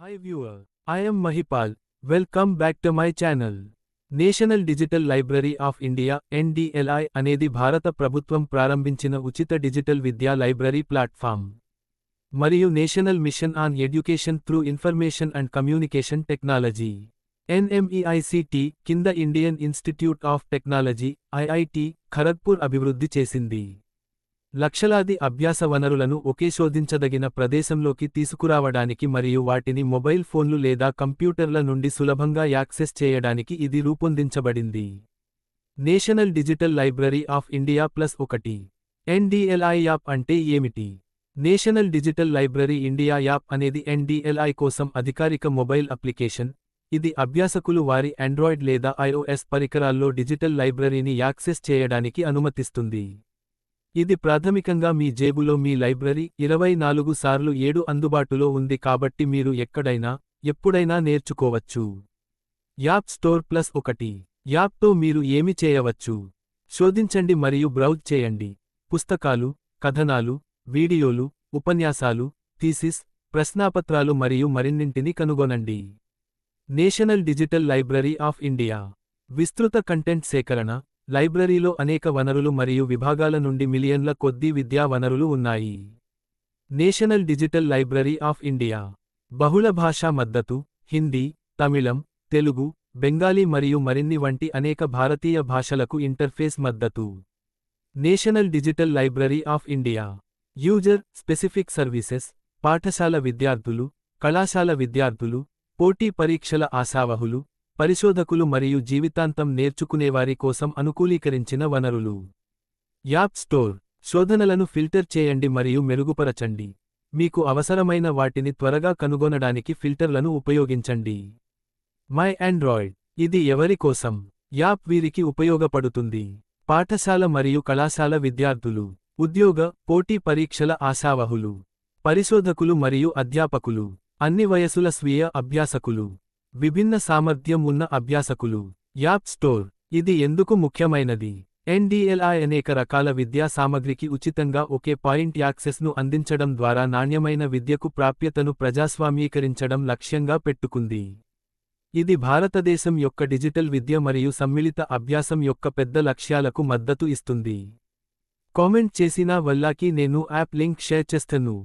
Hi viewer, I am Mahipal. Welcome back to my channel. National digital library of India NDLI అనేది భారత ప్రభుత్వం ప్రారంభించిన ఉచిత digital విద్యా లైబ్రరీ ప్లాట్ఫామ్. మరియు national mission on education through information and communication technology NMEICT కింద Indian institute of technology IIT Kharagpur అభివృద్ధి చేసింది. లక్షలాది అభ్యాస వనరులను ఒకే శోధించదగిన ప్రదేశంలోకి తీసుకురావడానికి మరియు వాటిని మొబైల్ ఫోన్లు లేదా కంప్యూటర్ల నుండి సులభంగా యాక్సెస్ చేయడానికి ఇది రూపొందించబడింది. National digital library of India +1 NDLI app అంటే ఏమిటి? National digital library India app అనేది NDLI కోసం అధికారిక మొబైల్ అప్లికేషన్. ఇది అభ్యాసకులు వారి ఆండ్రాయిడ్ లేదా iOS పరికరాల్లో డిజిటల్ లైబ్రరీని యాక్సెస్ చేయడానికి అనుమతిస్తుంది. ఇది ప్రాథమికంగా మీ జేబులో మీ లైబ్రరీ 24/7 అందుబాటులో ఉంది కాబట్టి మీరు ఎక్కడైనా ఎప్పుడైనా నేర్చుకోవచ్చు. యాప్ స్టోర్ +1 యాప్తో మీరు ఏమి చేయవచ్చు? శోధించండి మరియు బ్రౌజ్ చేయండి. పుస్తకాలు, కథనాలు, వీడియోలు, ఉపన్యాసాలు, థీసిస్, ప్రశ్నాపత్రాలు మరియు మరిన్నింటిని కనుగొనండి. National digital library of India విస్తృత కంటెంట్ సేకరణ. లైబ్రరీలో అనేక వనరులు మరియు విభాగాల నుండి మిలియన్ల కొద్దీ విద్యా వనరులు ఉన్నాయి. National digital library of India బహుళ భాషా మద్దతు, హిందీ, తమిళం, తెలుగు, బెంగాలీ మరియు మరిన్ని వంటి అనేక భారతీయ భాషలకు ఇంటర్ఫేస్ మద్దతు. National digital library of India user specific services. పాఠశాల విద్యార్థులు, కళాశాల విద్యార్థులు, పోటీ పరీక్షల ఆశావహులు, పరిశోధకులు మరియు జీవితాంతం నేర్చుకునేవారి కోసం అనుకూలీకరించిన వనరులు. యాప్ స్టోర్ శోధనలను ఫిల్టర్ చేయండి మరియు మెరుగుపరచండి. మీకు అవసరమైన వాటిని త్వరగా కనుగొనడానికి ఫిల్టర్లను ఉపయోగించండి. మై ఆండ్రాయిడ్ ఇది ఎవరి కోసం? యాప్ వీరికి ఉపయోగపడుతుంది. పాఠశాల మరియు కళాశాల విద్యార్థులు, ఉద్యోగ, పోటీ పరీక్షల ఆశావహులు, పరిశోధకులు మరియు అధ్యాపకులు, అన్ని వయసుల స్వీయ అభ్యాసకులు, విభిన్న సామర్థ్యం ఉన్న అభ్యాసకులు. యాప్ స్టోర్ ఇది ఎందుకు ముఖ్యమైనది? NDLI అనేక రకాల విద్యా సామగ్రికి ఉచితంగా ఒకే పాయింట్ యాక్సెస్ను అందించడం ద్వారా నాణ్యమైన విద్యకు ప్రాప్యతను ప్రజాస్వామ్యీకరించడం లక్ష్యంగా పెట్టుకుంది. ఇది భారతదేశం యొక్క డిజిటల్ విద్య మరియు సమ్మిళిత అభ్యాసం యొక్క పెద్ద లక్ష్యాలకు మద్దతు ఇస్తుంది. కామెంట్ చేసినా వల్లాకి నేను యాప్ లింక్ షేర్ చేస్తాను.